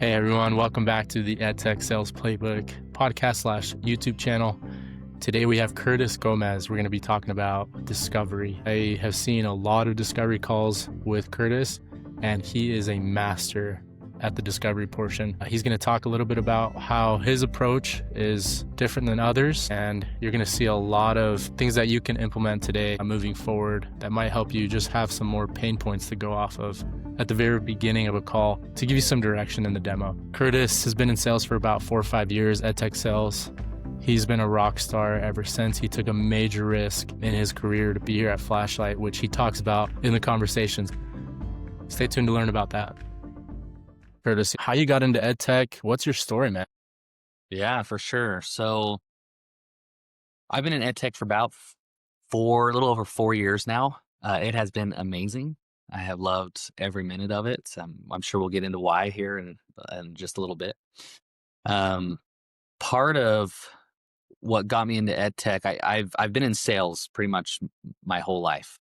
Hey everyone, welcome back to the EdTech Sales Playbook podcast / YouTube channel. Today we have Curtis Gomez. We're going to be talking about discovery. I have seen a lot of discovery calls with Curtis, and he is a master at the discovery portion. He's going to talk a little bit about how his approach is different than others, and you're going to see a lot of things that you can implement today moving forward that might help you just have some more pain points to go off of at the very beginning of a call to give you some direction in the demo. Curtis has been in sales for about 4 or 5 years, EdTech sales. He's been a rock star ever since. He took a major risk in his career to be here at Flashlight, which he talks about in the conversations. Stay tuned to learn about that. Curtis, how you got into EdTech? What's your story, man? Yeah, for sure. So I've been in EdTech for about a little over 4 years now. It has been amazing. I have loved every minute of it. I'm sure we'll get into why here in just a little bit. Part of what got me into EdTech, I've been in sales pretty much my whole life.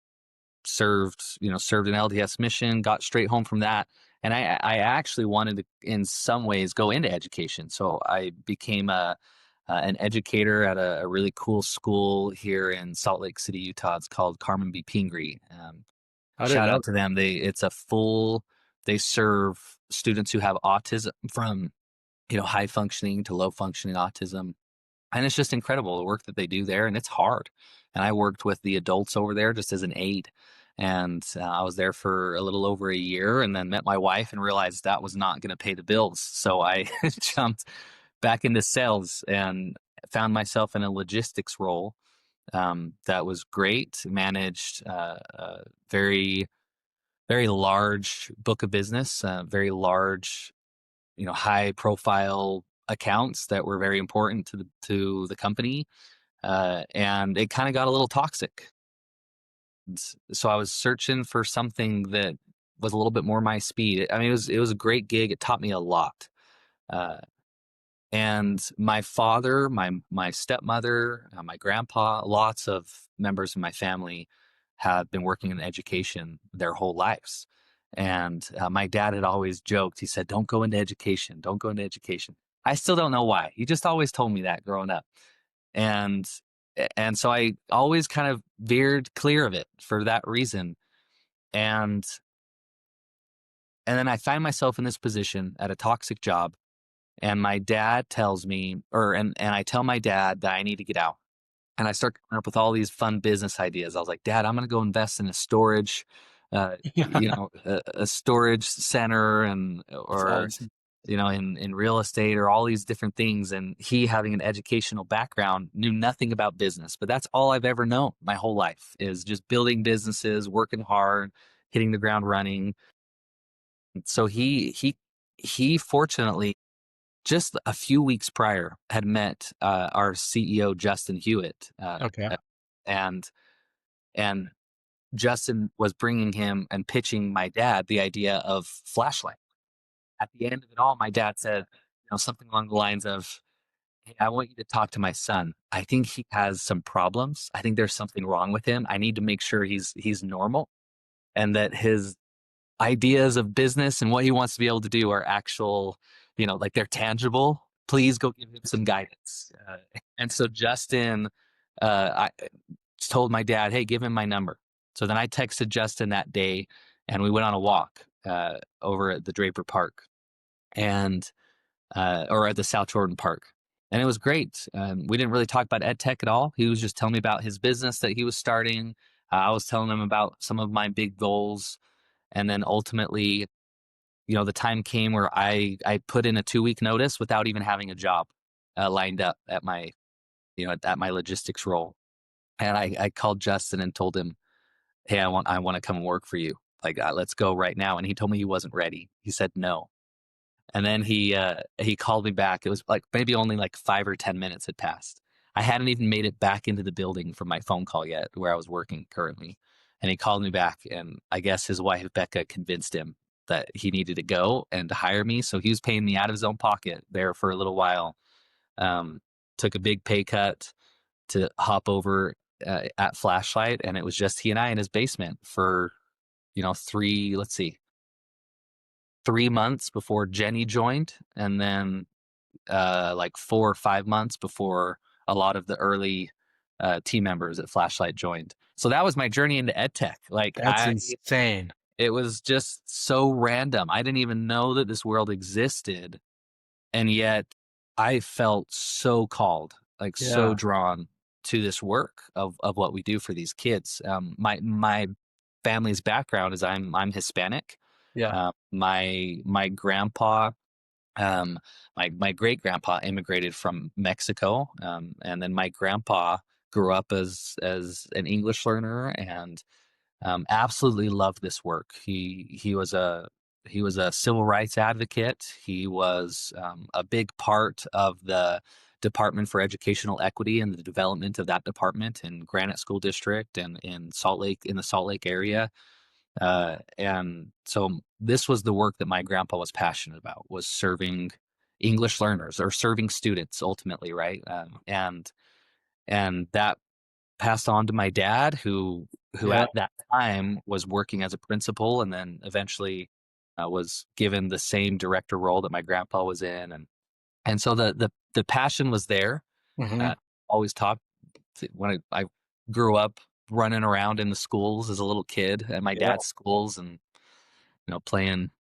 Served an LDS mission, got straight home from that. And I actually wanted to, in some ways, go into education. So I became an educator at a really cool school here in Salt Lake City, Utah. It's called Carmen B. Pingree. Shout out to them. They serve students who have autism from, high functioning to low functioning autism. And it's just incredible the work that they do there. And it's hard. And I worked with the adults over there just as an aide. And I was there for a little over a year and then met my wife and realized that was not going to pay the bills. So I jumped back into sales and found myself in a logistics role that was great. Managed a very, very large book of business, very large, high profile accounts that were very important to the company. And it kind of got a little toxic. So I was searching for something that was a little bit more my speed. I mean, it was a great gig. It taught me a lot. And my father, my stepmother, my grandpa, lots of members of my family have been working in education their whole lives. And my dad had always joked. He said, "Don't go into education. Don't go into education." I still don't know why. He just always told me that growing up. And so I always kind of veered clear of it for that reason. And then I find myself in this position at a toxic job, and my dad tells me, and I tell my dad that I need to get out. And I start coming up with all these fun business ideas. I was like, "Dad, I'm going to go invest in a storage, a storage center Awesome. in real estate or all these different things." And he, having an educational background, knew nothing about business, but that's all I've ever known my whole life is just building businesses, working hard, hitting the ground running. So he fortunately, just a few weeks prior, had met our CEO, Justin Hewitt. Okay. And Justin was bringing him and pitching my dad the idea of Flashlight. At the end of it all, my dad said, something along the lines of, "Hey, I want you to talk to my son. I think he has some problems. I think there's something wrong with him. I need to make sure he's normal and that his ideas of business and what he wants to be able to do are actual, like they're tangible. Please go give him some guidance." And so Justin, I told my dad, "Hey, give him my number." So then I texted Justin that day and we went on a walk over at the Draper Park or at the South Jordan Park. And it was great. We didn't really talk about EdTech at all. He was just telling me about his business that he was starting. I was telling him about some of my big goals. And then ultimately, the time came where I put in a 2-week notice without even having a job lined up at my, at my logistics role. And I called Justin and told him, "Hey, I want to come and work for you. Like, let's go right now." And he told me he wasn't ready. He said no. And then he called me back. It was like maybe only like 5 or 10 minutes had passed. I hadn't even made it back into the building from my phone call yet, where I was working currently. And he called me back, and I guess his wife, Becca, convinced him that he needed to go and to hire me. So he was paying me out of his own pocket there for a little while. Took a big pay cut to hop over at Flashlight, and it was just he and I in his basement for, 3 3 months before Jenny joined, and then like 4 or 5 months before a lot of the early team members at Flashlight joined. So that was my journey into EdTech. Like That's insane. it was just so random. I didn't even know that this world existed, and yet I felt so called, like so Yeah. drawn to this work of what we do for these kids. My family's background is I'm Hispanic. Yeah. My grandpa, um, my great grandpa immigrated from Mexico, and then my grandpa grew up as an English learner and absolutely loved this work. He was a civil rights advocate. He was a big part of the Department for Educational Equity and the development of that department in Granite School District and in the Salt Lake area. And so this was the work that my grandpa was passionate about, was serving English learners or serving students ultimately, right? And that passed on to my dad, who Yeah. at that time was working as a principal, and then eventually was given the same director role that my grandpa was in, and so the passion was there. Hmm. Always talked when I grew up running around in the schools as a little kid at my Yeah. dad's schools, and playing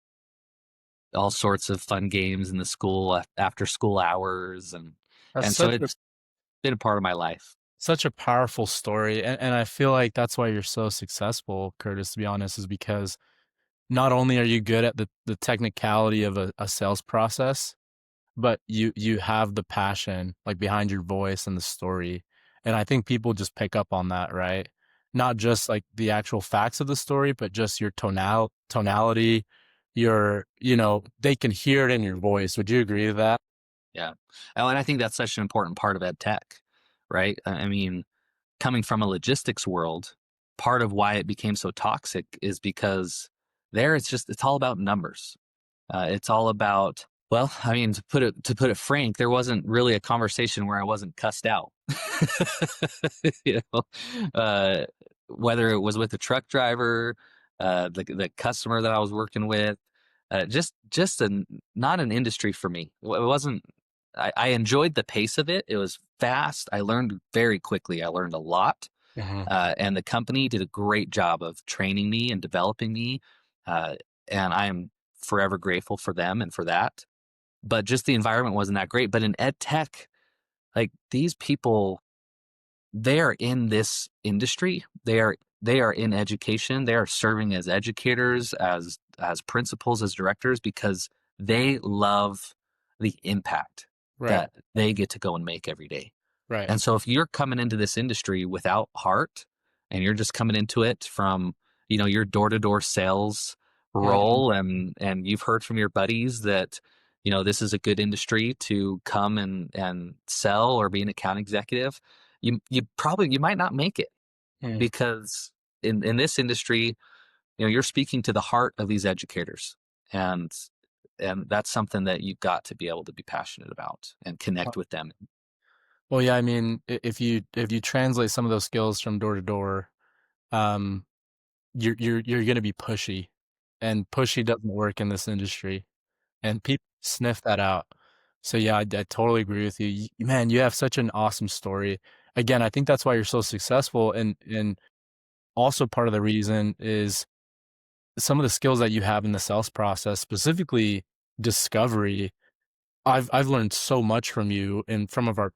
all sorts of fun games in the school after school hours, and That's so such a it's been a part of my life. such a powerful story. And I feel like that's why you're so successful, Curtis, to be honest, is because not only are you good at the technicality of a sales process, but you have the passion like behind your voice and the story. And I think people just pick up on that, right? Not just like the actual facts of the story, but just your tonality, they can hear it in your voice. Would you agree with that? Yeah. Oh, and I think that's such an important part of ed tech, right? I mean, coming from a logistics world, part of why it became so toxic is because there it's all about numbers. It's all about, well, I mean, to put it frank, there wasn't really a conversation where I wasn't cussed out. you know, uh, whether it was with the truck driver, the customer that I was working with, just not an industry for me. It wasn't. I enjoyed the pace of it. It was fast. I learned very quickly. I learned a lot, Hmm. and the company did a great job of training me and developing me, uh, and I am forever grateful for them and for that. But just the environment wasn't that great. But in ed tech, like these people, they are in this industry. They are in education. They are serving as educators, as principals, as directors, because they love the impact Right. that they get to go and make every day. Right. And so if you're coming into this industry without heart, and you're just coming into it from, your door-to-door sales Mhm. role, and you've heard from your buddies that, this is a good industry to come and sell or be an account executive, you might not make it, Mm. because in this industry, you're speaking to the heart of these educators, and that's something that you've got to be able to be passionate about and Uh, connect with them. Well, yeah, I mean, if you translate some of those skills from door to door, um, you're gonna be pushy, and pushy doesn't work in this industry, and people sniff that out. So yeah, I totally agree with you. Man, you have such an awesome story. Again, I think that's why you're so successful, and also part of the reason is some of the skills that you have in the sales process, specifically discovery. I've learned so much from you and from of our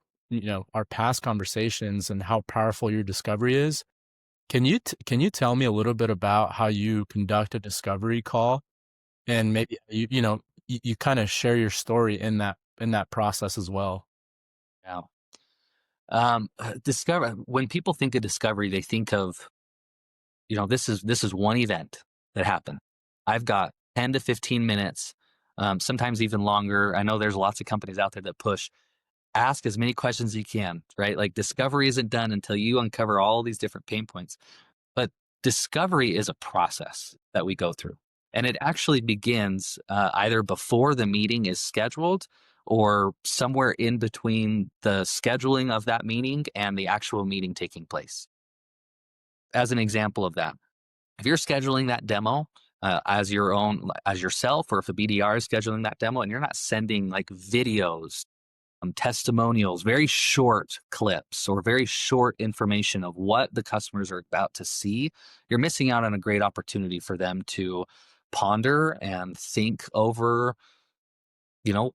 past conversations and how powerful your discovery is. Can you tell me a little bit about how you conduct a discovery call and maybe you kind of share your story in that process as well? Yeah. Discover When people think of discovery, they think of, this is one event that happened. I've got 10 to 15 minutes, sometimes even longer. I know there's lots of companies out there that push, ask as many questions as you can, right? Like discovery isn't done until you uncover all these different pain points. But discovery is a process that we go through. And it actually begins either before the meeting is scheduled or somewhere in between the scheduling of that meeting and the actual meeting taking place. As an example of that, if you're scheduling that demo, as your own, as yourself, or if a BDR is scheduling that demo, and you're not sending like videos, testimonials, very short clips or very short information of what the customers are about to see, you're missing out on a great opportunity for them to ponder and think over,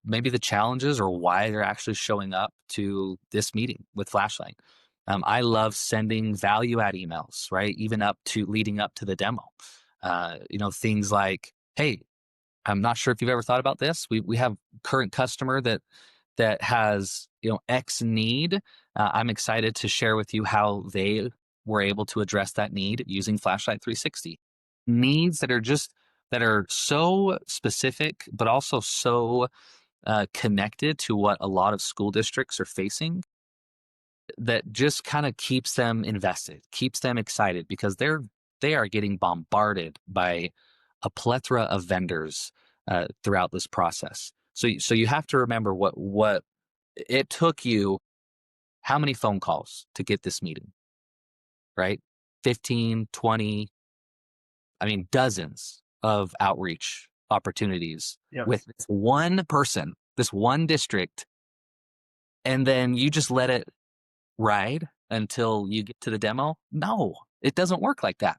maybe the challenges or why they're actually showing up to this meeting with Flashlight. I love sending value add emails, right? Even up to leading up to the demo. Things like, hey, I'm not sure if you've ever thought about this. We have current customer that has X need. I'm excited to share with you how they were able to address that need using Flashlight 360. Needs that are so specific, but also so connected to what a lot of school districts are facing, that just kind of keeps them invested, keeps them excited, because they are getting bombarded by a plethora of vendors throughout this process. So you have to remember what it took you, how many phone calls to get this meeting, right? 15, 20, I mean, dozens of outreach opportunities Yep. with this one person, this one district, and then you just let it ride until you get to the demo? No, it doesn't work like that.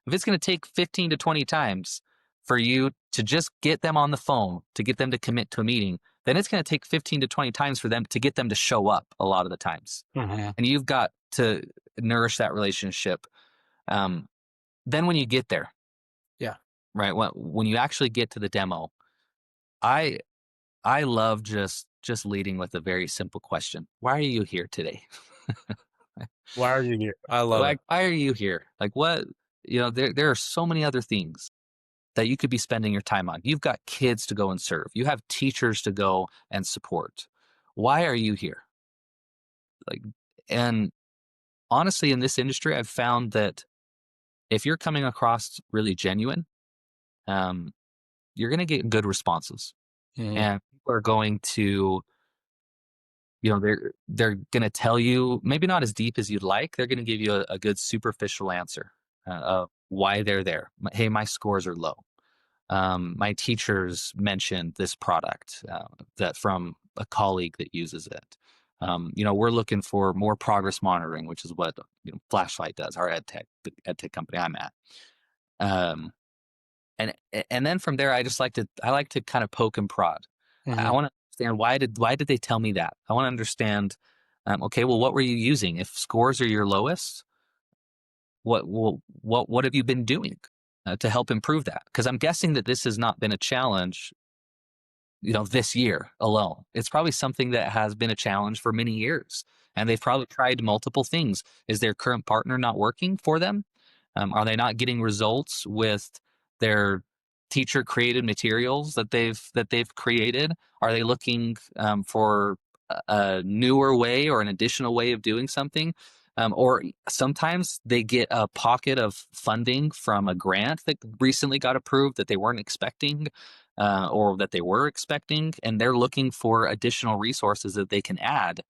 If it's going to take 15 to 20 times for you to just get them on the phone, to get them to commit to a meeting, then it's going to take 15 to 20 times for them to get them to show up a lot of the times. Mhm. And you've got to nourish that relationship. Then when you get there, Yeah. right, when you actually get to the demo, I I love just leading with a very simple question. Why are you here today? Why are you here? I love it. Like, why are you here? Like, what? There are so many other things that you could be spending your time on. You've got kids to go and serve. You have teachers to go and support. Why are you here? Like, and honestly, in this industry, I've found that if you're coming across really genuine, um, you're going to get good responses, Mhm. and people are going to, they're going to tell you, maybe not as deep as you'd like. They're going to give you a good superficial answer of why they're there. Hey, my scores are low. My teachers mentioned this product that from a colleague that uses it. We're looking for more progress monitoring, which is what Flashlight does, our EdTech company I'm at. Um, and then from there, I like to kind of poke and prod. I Mhm. want to understand, why did they tell me that? I want to understand. Okay, well, what were you using? If scores are your lowest, what have you been doing to help improve that? Because I'm guessing that this has not been a challenge, this year alone. It's probably something that has been a challenge for many years, and they've probably tried multiple things. Is their current partner not working for them? Are they not getting results with their teacher created materials that they've created? Are they looking for a newer way or an additional way of doing something? Or sometimes they get a pocket of funding from a grant that recently got approved that they weren't expecting, or that they were expecting, and they're looking for additional resources that they can add.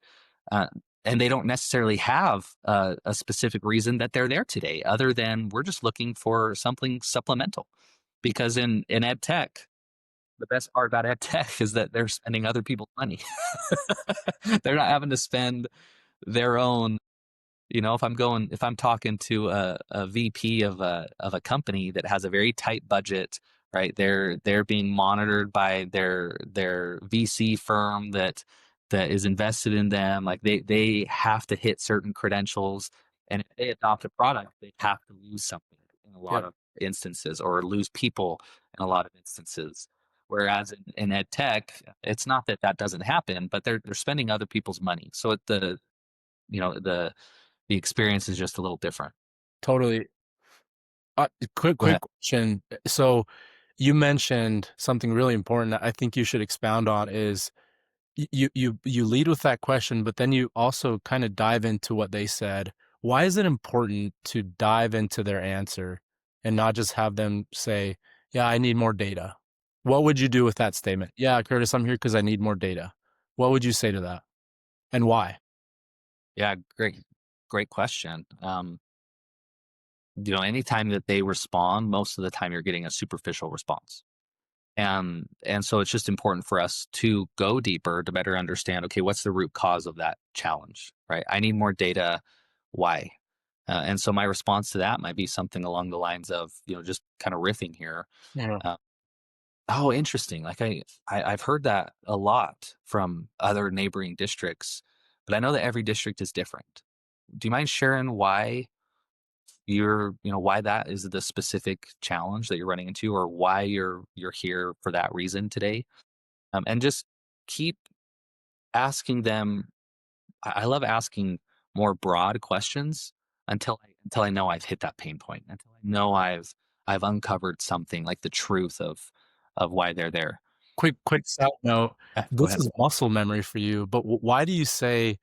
Uh, and they don't necessarily have a specific reason that they're there today, other than we're just looking for something supplemental. Because in ed tech, the best part about ed tech is that they're spending other people's money. They're not having to spend their own. If I'm talking to a VP of a company that has a very tight budget, right? They're being monitored by their VC firm that is invested in them. Like they have to hit certain credentials, and if they adopt a product, they have to lose something in a lot Yep. of instances, or lose people in a lot of instances. Whereas in ed tech, it's not that doesn't happen, but they're spending other people's money. So you know the the experience is just a little different. Totally. Quick Go ahead. question. So you mentioned something really important that I think you should expound on is you lead with that question, but then you also kind of dive into what they said. Why is it important to dive into their answer and not just have them say, "Yeah, I need more data"? What would you do with that statement? "Yeah, Curtis, I'm here because I need more data." What would you say to that, and why? Yeah, great question. anytime that they respond, most of the time you're getting a superficial response. And so it's just important for us to go deeper to better understand, okay, what's the root cause of that challenge, right? I need more data. Why? And so my response to that might be something along the lines of, just kind of riffing here. Yeah. Uh, oh, interesting. Like I've heard that a lot from other neighboring districts, but I know that every district is different. Do you mind sharing why why that is the specific challenge that you're running into, or why you're here for that reason today? And just keep asking them. I love asking more broad questions until I know I've hit that pain point, until I know I've uncovered something like the truth of why they're there. Quick side note, Go this ahead. is muscle memory for you, but why do you say,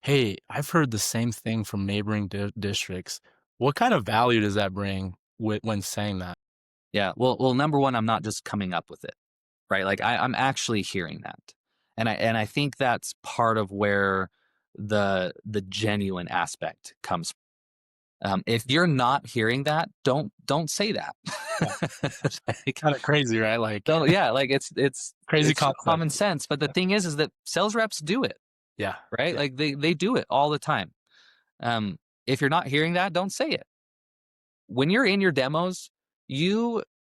"Hey, I've heard the same thing from neighboring districts." What kind of value does that bring when saying that? Yeah. Well, number one, I'm not just coming up with it, right? Like I'm actually hearing that, and I think that's part of where the genuine aspect comes. If you're not hearing that, don't say that. Yeah, Like, kinda crazy, right? Like, don't yeah, like crazy it's concept. common sense. But the Yeah. thing is that sales reps do it, Yeah, right? yeah. Like they do it all the time. Um, if you're not hearing that, don't say it. When you're in your demos,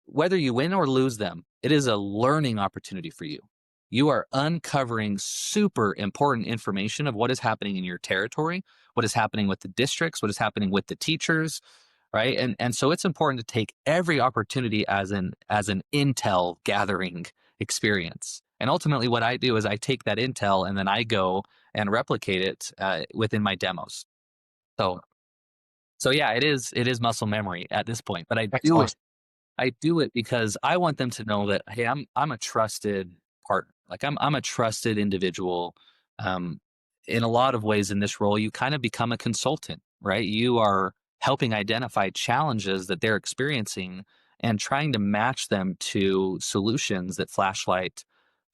whether you win or lose them, it is a learning opportunity for you. You are uncovering super important information of what is happening in your territory, what is happening with the districts, what is happening with the teachers, right? And so it's important to take every opportunity as an intel gathering experience. And ultimately, what I do is I take that intel and then I go and replicate it within my demos. So so yeah, it is muscle memory at this point, but Excellent. I do it because I want them to know that, hey, I'm a trusted partner. Like I'm a trusted individual. Um, in a lot of ways in this role, you kind of become a consultant, right? You are helping identify challenges that they're experiencing and trying to match them to solutions that Flashlight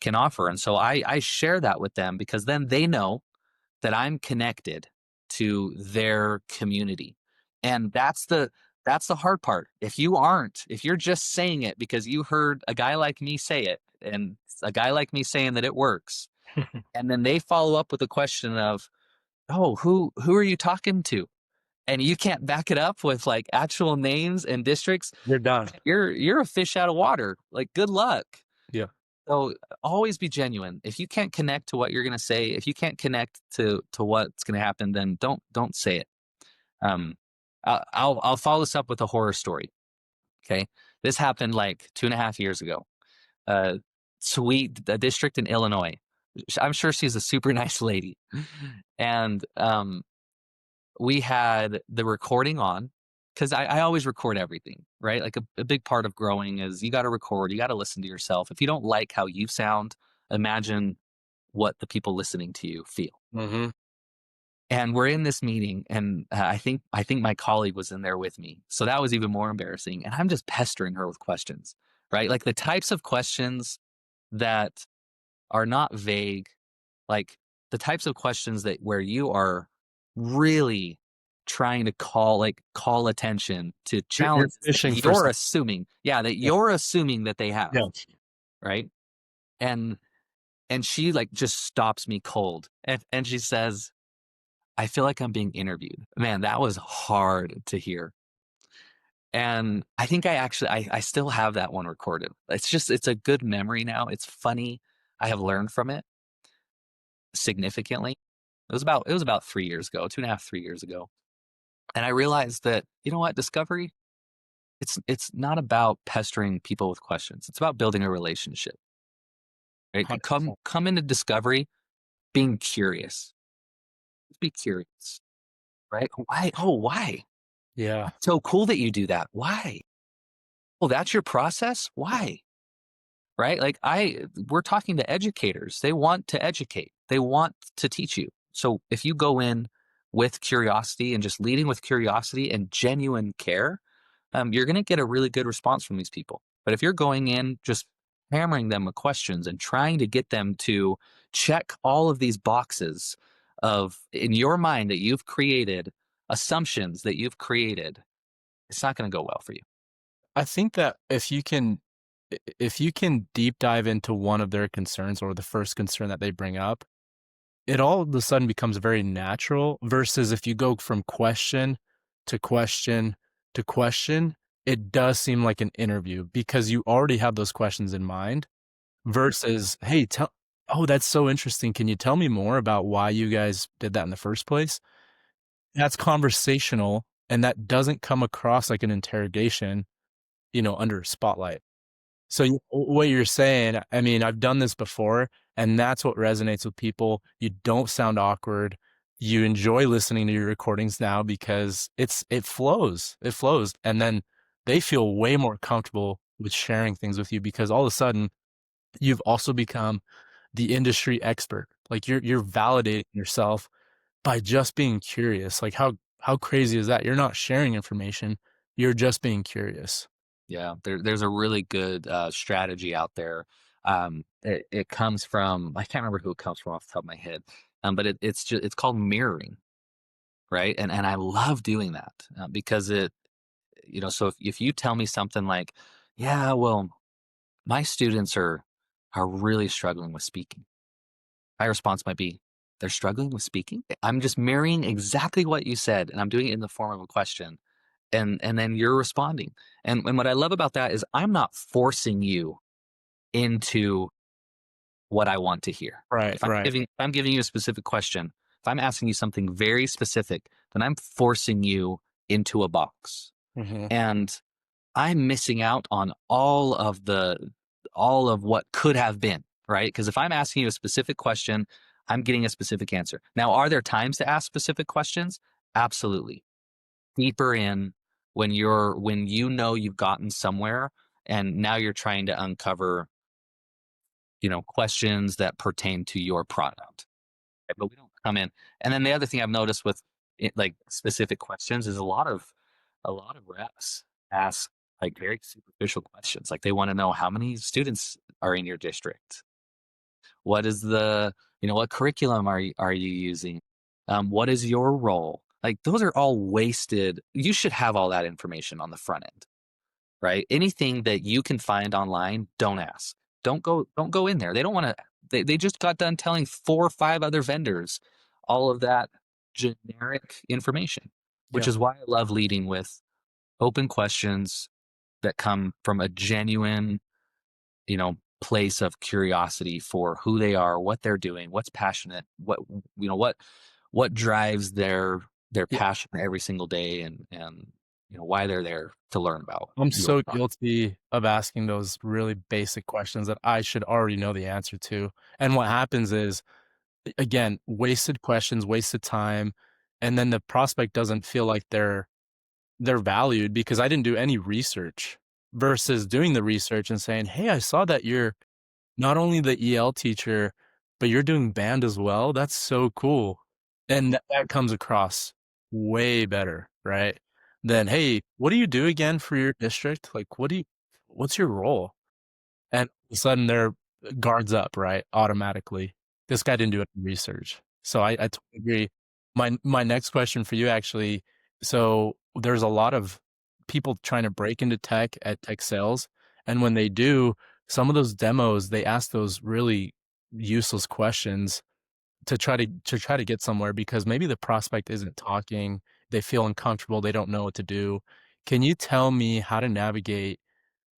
can offer. And so I share that with them because then they know that I'm connected to their community. And that's the hard part. If you're just saying it because you heard a guy like me say it and a guy like me saying that it works, and then they follow up with a question of, "Oh, who are you talking to?" And you can't back it up with like actual names and districts, You're done. you're a fish out of water. Like good luck. Yeah. So always be genuine. If you can't connect to what you're going to say, if you can't connect to what's going to happen, then don't say it. Um, I'll follow this up with a horror story. Okay, this happened like 2.5 years ago. Uh, sweet, a district in Illinois. I'm sure she's a super nice lady, and we had the recording on because I always record everything, right? Like a big part of growing is you got to record, you got to listen to yourself. If you don't like how you sound, imagine what the people listening to you feel. Mhm. And we're in this meeting, and I think my colleague was in there with me, so that was even more embarrassing. And I'm just pestering her with questions, right? Like the types of questions that are not vague, like the types of questions that where you are really trying to call attention to You're challenges that fishing for you're some. assuming, yeah, that Yeah, you're assuming that they have, yeah. right? And and she like just stops me cold and she says, I feel like I'm being interviewed. Man, that was hard to hear. And I think I still have that one recorded. It's a good memory now. It's funny. I have learned from it significantly. It was about 3 years ago, 2.5, 3 years ago. And I realized that, you know what, discovery, it's not about pestering people with questions. It's about building a relationship. Right? Come 100%. come into discovery being curious. Be curious. Right? Why? Oh, why? Yeah. So cool that you do that. Why? Oh, that's your process? Why? Right? Like we're talking to educators. They want to educate. They want to teach you. So if you go in with curiosity and just leading with curiosity and genuine care, you're going to get a really good response from these people. But if you're going in just hammering them with questions and trying to get them to check all of these boxes of in your mind that you've created, assumptions that you've created, it's not going to go well for you. I think that if you can deep dive into one of their concerns or the first concern that they bring up, it all of a sudden becomes very natural versus if you go from question to question to question, it does seem like an interview because you already have those questions in mind versus, "Hey, tell oh, that's so interesting. Can you tell me more about why you guys did that in the first place?" That's conversational, and that doesn't come across like an interrogation, under a spotlight. So what you're saying, I mean, I've done this before, and that's what resonates with people. You don't sound awkward. You enjoy listening to your recordings now because it flows. It flows. And then they feel way more comfortable with sharing things with you because all of a sudden you've also become the industry expert. Like you're validating yourself by just being curious. Like how crazy is that? You're not sharing information. You're just being curious. Yeah, there's a really good strategy out there. It comes from, I can't remember who it comes from off the top of my head, but it's called mirroring, right? And I love doing that because so if you tell me something like, yeah, well, my students are really struggling with speaking, my response might be, they're struggling with speaking. I'm just mirroring exactly what you said, and I'm doing it in the form of a question, and then you're responding. And what I love about that is I'm not forcing you into what I want to hear. Right, right. If I'm giving you a specific question, if I'm asking you something very specific, then I'm forcing you into a box. Mhm. And I'm missing out on all of what could have been, right? Because if I'm asking you a specific question, I'm getting a specific answer. Now, are there times to ask specific questions? Absolutely. Deeper in when you know you've gotten somewhere and now you're trying to uncover, questions that pertain to your product. Right? But we don't come in. And then the other thing I've noticed with like specific questions is a lot of reps ask like very superficial questions. Like they want to know how many students are in your district. What is what curriculum are you using? What is your role? Like those are all wasted. You should have all that information on the front end, right? Anything that you can find online, don't ask. Don't go in there. They don't want to. They just got done telling 4 or 5 other vendors all of that generic information, which Yeah. is why I love leading with open questions that come from a genuine, place of curiosity for who they are, what they're doing, what's passionate, what drives their Yeah. passion every single day, and why they're there to learn about I'm your so product. guilty of asking those really basic questions that I should already know the answer to. And what happens is, again, wasted questions, wasted time, and then the prospect doesn't feel like they're valued because I didn't do any research versus doing the research and saying, "Hey, I saw that you're not only the EL teacher, but you're doing band as well. That's so cool." And that comes across way better, right? Than, "Hey, what do you do again for your district? Like, what's your role?" And all of a sudden their guards up, right? Automatically. This guy didn't do any research. So I totally agree. My next question for you actually, so there's a lot of people trying to break into tech at tech sales, and when they do, some of those demos, they ask those really useless questions to try to get somewhere because maybe the prospect isn't talking, they feel uncomfortable, they don't know what to do. Can you tell me how to navigate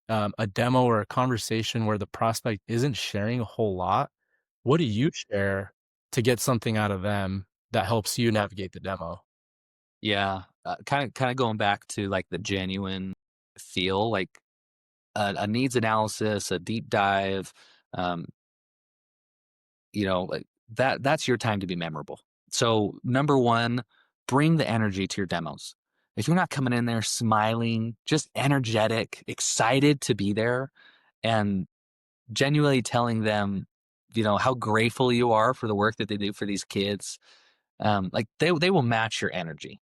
a demo or a conversation where the prospect isn't sharing a whole lot, what do you share to get something out of them that helps you navigate the demo? Yeah, kind of going back to like the genuine feel, like a needs analysis, a deep dive, um, like that's your time to be memorable. So number one, bring the energy to your demos. If you're not coming in there smiling, just energetic, excited to be there, and genuinely telling them, how grateful you are for the work that they do for these kids, like they will match your energy.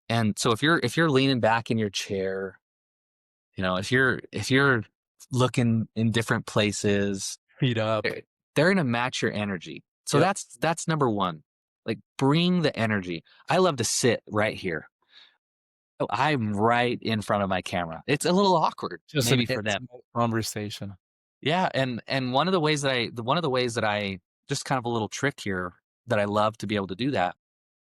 And so if you're leaning back in your chair, if you're looking in different places, Feed up. they're gonna match your energy. So Yep. that's number one. Like bring the energy. I love to sit right here. Oh, I'm right in front of my camera. It's a little awkward Just an maybe for them. intimate conversation. Yeah, and one of the ways that I just kind of a little trick here that I love to be able to do that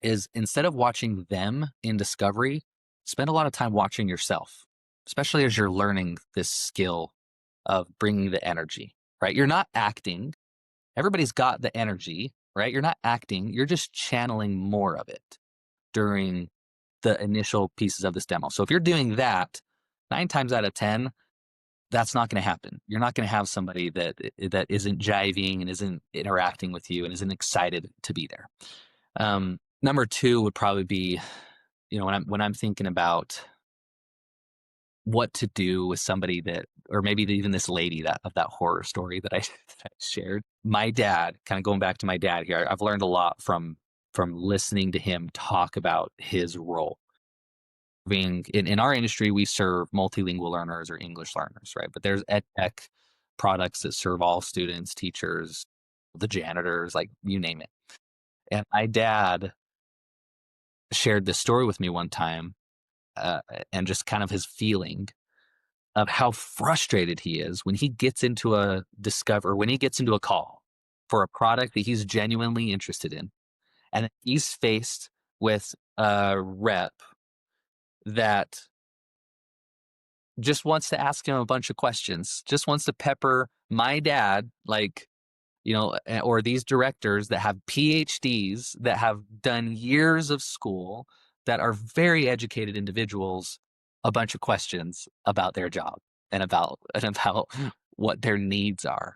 is instead of watching them in discovery, spend a lot of time watching yourself, especially as you're learning this skill of bringing the energy, right? You're not acting. Everybody's got the energy, right? You're not acting. You're just channeling more of it during the initial pieces of this demo. So if you're doing that, 9 times out of 10, that's not going to happen. You're not going to have somebody that isn't jiving and isn't interacting with you and isn't excited to be there. Number 2 would probably be, when I'm thinking about what to do with somebody that, or maybe even this lady that of that horror story that I that I shared. My dad, kind of going back to my dad here, I've learned a lot from listening to him talk about his role. Being in our industry, we serve multilingual learners or English learners, right? But there's EdTech products that serve all students, teachers, the janitors, like you name it. And my dad shared this story with me one time, uh, and just kind of his feeling of how frustrated he is when he gets into when he gets into a call for a product that he's genuinely interested in, and he's faced with a rep that just wants to ask him a bunch of questions, just wants to pepper my dad, like, or these directors that have PhDs, that have done years of school, that are very educated individuals, a bunch of questions about their job and about what their needs are.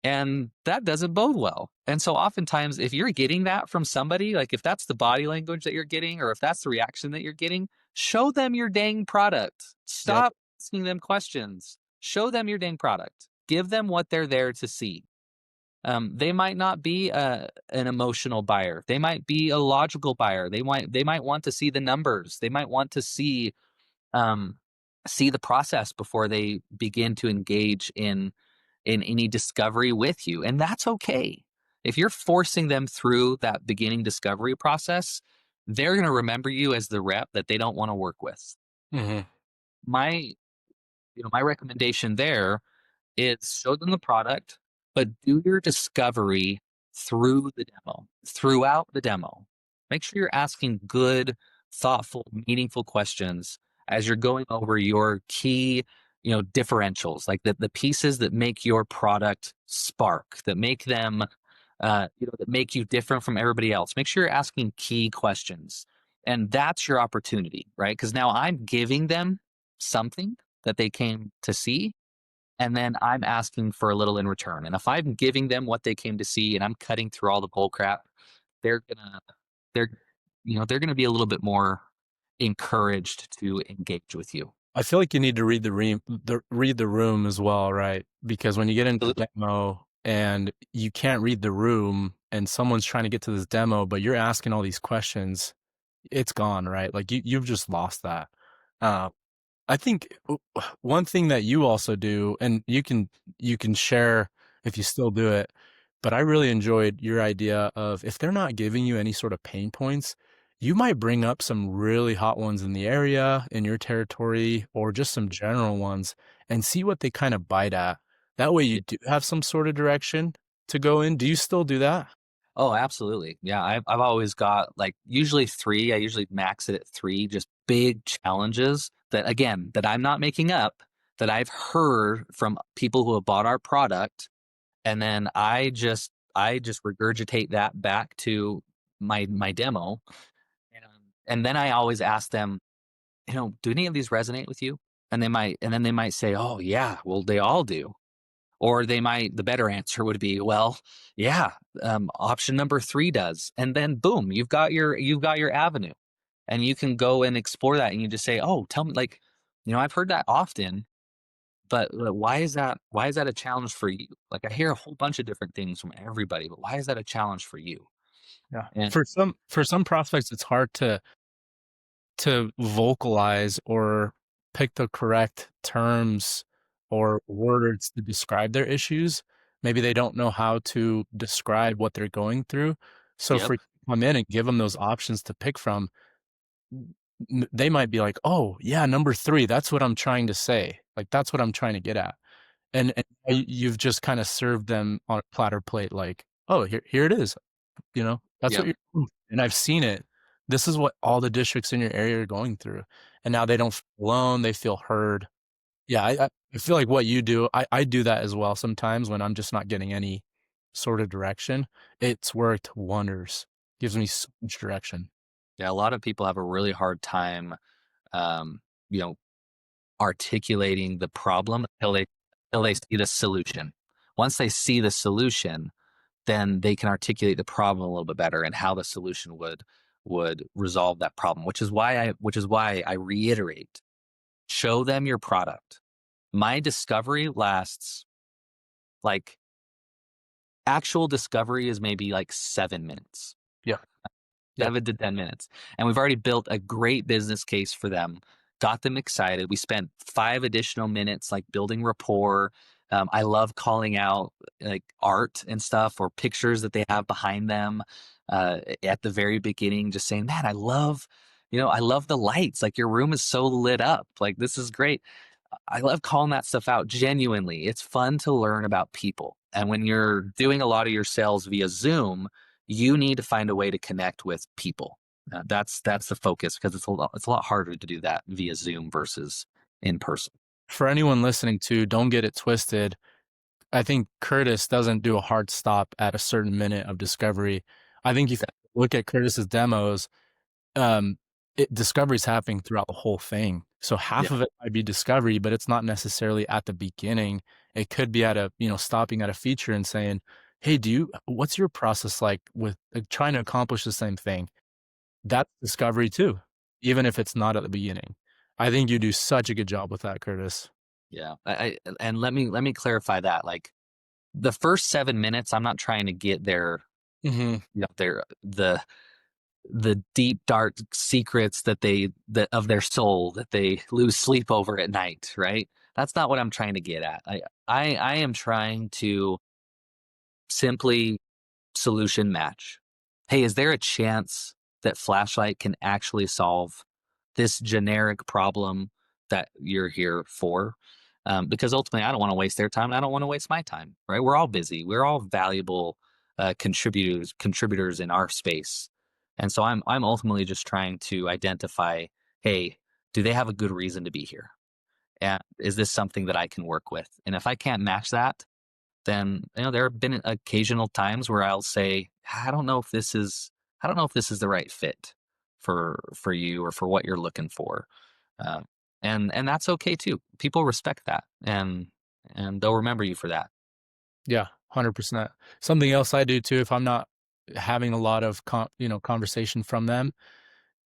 And that doesn't bode well. And so oftentimes, if you're getting that from somebody, like if that's the body language that you're getting, or if that's the reaction that you're getting, show them your dang product. Yep. Stop asking them questions. Show them your dang product. Give them what they're there to see. They might not be an emotional buyer. They might be a logical buyer. They might want to see the numbers. They might want to um, see the process before they begin to engage in any discovery with you, and that's okay. If you're forcing them through that beginning discovery process, they're going to remember you as the rep that they don't want to work with. Hmm. My my recommendation there is show them the product, but do your discovery throughout the demo. Make sure you're asking good, thoughtful, meaningful questions as you're going over your key, differentials, like the pieces that make your product spark, that make them, that make you different from everybody else. Make sure you're asking key questions. And that's your opportunity, right? Because now I'm giving them something that they came to see, and then I'm asking for a little in return. And if I'm giving them what they came to see and I'm cutting through all the bull crap, they're gonna they're they're gonna be a little bit more encouraged to engage with you. I feel like you need to read the room as well, right? Because when you get into Absolutely. demo and you can't read the room and someone's trying to get to this demo, but you're asking all these questions, it's gone, right? Like you've just lost that. Uh, I think one thing that you also do, and you can share if you still do it, but I really enjoyed your idea of if they're not giving you any sort of pain points, you might bring up some really hot ones in the area, in your territory, or just some general ones and see what they kind of bite at. That way you do have some sort of direction to go in. Do you still do that? Oh, absolutely. Yeah, I've always got, like, usually 3. I usually max it at 3, just big challenges that, again, that I'm not making up, that I've heard from people who have bought our product, and then I just regurgitate that back to my demo, and then I always ask them, "Do any of these resonate with you?" And then they might say, "Oh, yeah, well, they all do." Or the better answer would be, "Well, yeah, option number 3 does." And then boom, you've got your avenue. And you can go and explore that, and you just say, "Oh, tell me, like, I've heard that often, but why is that a challenge for you? Like, I hear a whole bunch of different things from everybody, but why is that a challenge for you?" Yeah. And For some prospects, it's hard to vocalize or pick the correct terms or words to describe their issues. Maybe they don't know how to describe what they're going through. So for yep. you to come in and give them those options to pick from, they might be like, "Oh, yeah, number 3, that's what I'm trying to say. Like, that's what I'm trying to get at." And you've just kinda served them on a platter plate like, "Oh, here it is." That's what Yep. you're doing, and I've seen it. This is what all the districts in your area are going through, and now they don't feel alone, they feel heard. Yeah, I feel like what you do, I do that as well sometimes when I'm just not getting any sort of direction. It's worked wonders. Gives me so much direction. Yeah, a lot of people have a really hard time, um, you know, articulating the problem until they see the solution. Once they see the solution, then they can articulate the problem a little bit better and how the solution would resolve that problem, which is why I reiterate, show them your product. My discovery lasts like actual discovery is maybe like 7 minutes. Yeah, yeah. 7 to 10 minutes. And we've already built a great business case for them, got them excited. We spent 5 additional minutes like building rapport. I love calling out like art and stuff or pictures that they have behind them at the very beginning, just saying, man, I love the lights. Like your room is so lit up. Like this is great. I love calling that stuff out genuinely. It's fun to learn about people. And when you're doing a lot of your sales via Zoom, you need to find a way to connect with people. That's the focus because it's a lot harder to do that via Zoom versus in person. For anyone listening to, don't get it twisted. I think Curtis doesn't do a hard stop at a certain minute of discovery. I think if you look at Curtis's demos, um, discovery's happening throughout the whole thing. So half Yeah, of it might be discovery, but it's not necessarily at the beginning. It could be at stopping at a feature and saying, "Hey, what's your process like with trying to accomplish the same thing?" That's discovery too, even if it's not at the beginning. I think you do such a good job with that, Curtis. yeah. And let me clarify that. Like the first 7 minutes, I'm not trying to get Mhm. the deep dark secrets that of their soul that they lose sleep over at night, right? That's not what I'm trying to get at. I am trying to simply solution match. Hey, is there a chance that Flashlight can actually solve this generic problem that you're here for? Because ultimately, I don't want to waste their time, and I don't want to waste my time. Right? We're all busy. We're all valuable contributors in our space, and so I'm ultimately just trying to identify. Hey, do they have a good reason to be here? And is this something that I can work with? And if I can't match that, then there have been occasional times where I'll say, I don't know if this is the right fit for you or for what you're looking for, uh, and that's okay too. People respect that, and they'll remember you for that. Yeah, 100%. Something else I do too, if I'm not having a lot of conversation from them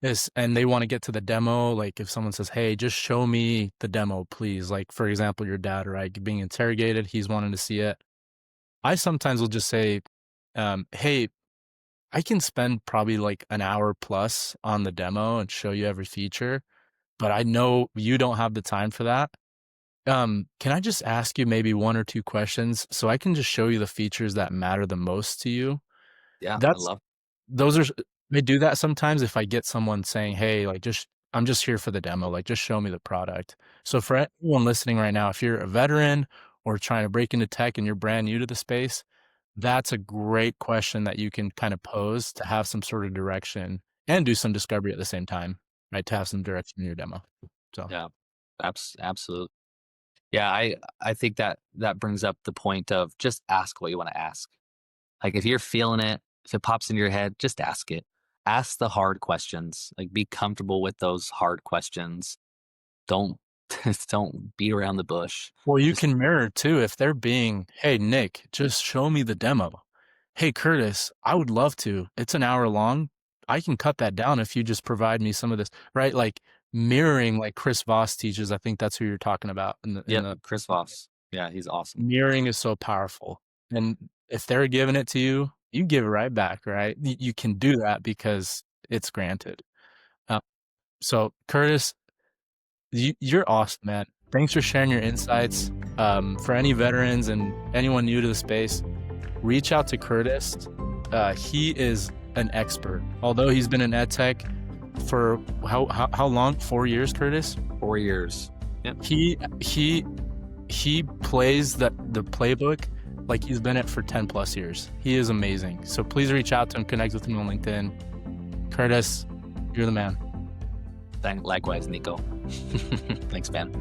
is, and they want to get to the demo, like if someone says, "Hey, just show me the demo, please." Like for example, your dad, right? Being interrogated, he's wanting to see it. I sometimes will just say, "Hey, I can spend probably like an hour plus on the demo and show you every feature, but I know you don't have the time for that. Can I just ask you maybe 1 or 2 questions so I can just show you the features that matter the most to you?" Yeah, I That's love. those are I do that sometimes if I get someone saying, "Hey, like, I'm just here for the demo, like, just show me the product." So for anyone listening right now, if you're a veteran or trying to break into tech and you're brand new to the space, that's a great question that you can kind of pose to have some sort of direction and do some discovery at the same time, right? To have some direction in your demo. So, Yeah, absolutely. Yeah, I think that brings up the point of just ask what you want to ask. Like if you're feeling it, if it pops into your head, just ask it. Ask the hard questions. Like be comfortable with those hard questions. Don't don't beat around the bush. well, you Just can mirror too if they're being, "Hey, Nick, just show me the demo." "Hey, Curtis, I would love to. It's an hour long. I can cut that down if you just provide me some of this," right? Like mirroring like Chris Voss teaches. I think that's who you're talking about in yep, the Chris Voss. Yeah, he's awesome. mirroring is so powerful. And if they're giving it to you, you give it right back, right? You can do that because it's granted. Uh, so Curtis, you're awesome, man. Thanks for sharing your insights. For any veterans and anyone new to the space, reach out to Curtis. He is an expert. Although he's been in EdTech, for how long? 4 years, Curtis? 4 years. Yep. He plays the playbook like he's been it for 10 plus years. He is amazing. So please reach out to him, connect with him on LinkedIn. Curtis, you're the man. Likewise, Nico. Thanks, man.